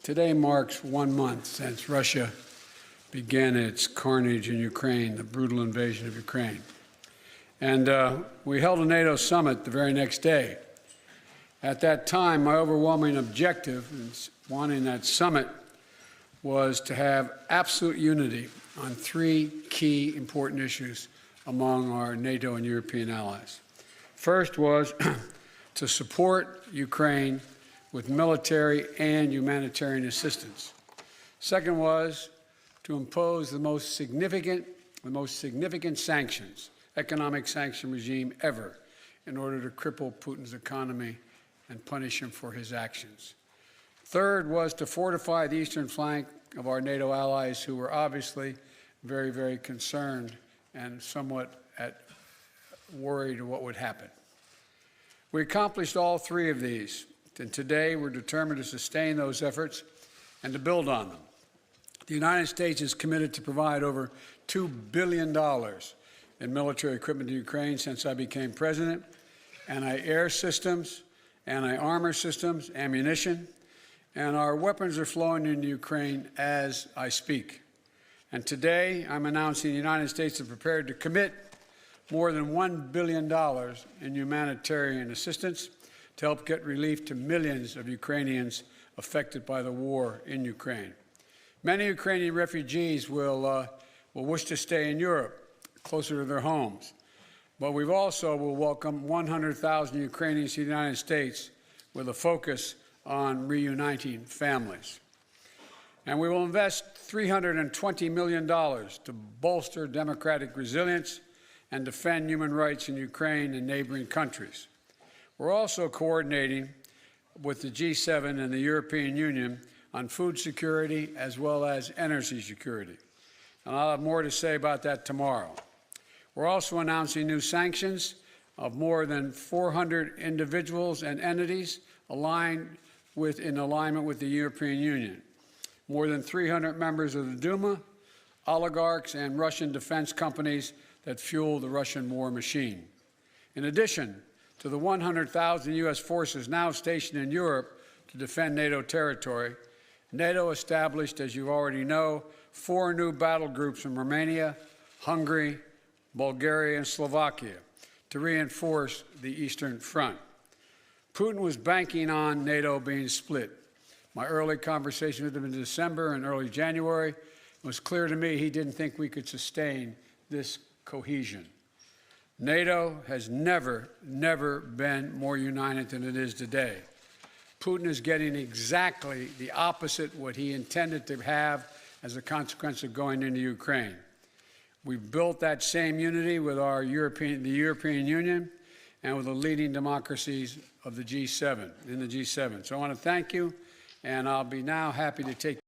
Today marks 1 month since Russia began its carnage in Ukraine, the brutal invasion of Ukraine. And we held a NATO summit the very next day. At that time, my overwhelming objective in wanting that summit was to have absolute unity on 3 key important issues among our NATO and European allies. First was to support Ukraine with military and humanitarian assistance. Second was to impose the most significant sanctions, economic sanction regime ever, in order to cripple Putin's economy and punish him for his actions. Third was to fortify the eastern flank of our NATO allies, who were obviously very, very concerned and somewhat worried what would happen. We accomplished all 3 of these, and today we're determined to sustain those efforts and to build on them. The United States is committed to provide over $2 billion in military equipment to Ukraine since I became president: anti-air systems, anti-armor systems, ammunition, and our weapons are flowing into Ukraine as I speak. And today I'm announcing the United States is prepared to commit more than $1 billion in humanitarian assistance to help get relief to millions of Ukrainians affected by the war in Ukraine. Many Ukrainian refugees will wish to stay in Europe, closer to their homes. But we also will welcome 100,000 Ukrainians to the United States with a focus on reuniting families. And we will invest $320 million to bolster democratic resilience and defend human rights in Ukraine and neighboring countries. We're also coordinating with the G7 and the European Union on food security as well as energy security. And I'll have more to say about that tomorrow. We're also announcing new sanctions of more than 400 individuals and entities in alignment with the European Union. More than 300 members of the Duma, oligarchs, and Russian defense companies that fuel the Russian war machine. In addition to the 100,000 U.S. forces now stationed in Europe to defend NATO territory, NATO established, as you already know, 4 new battle groups in Romania, Hungary, Bulgaria, and Slovakia to reinforce the Eastern Front. Putin was banking on NATO being split. My early conversation with him in December and early January was clear to me he didn't think we could sustain this cohesion. NATO has never been more united than it is today. Putin is getting exactly the opposite what he intended to have as a consequence of going into Ukraine. We've built that same unity with the European Union and with the leading democracies of the G7, in the G7. So I want to thank you, and I'll be now happy to take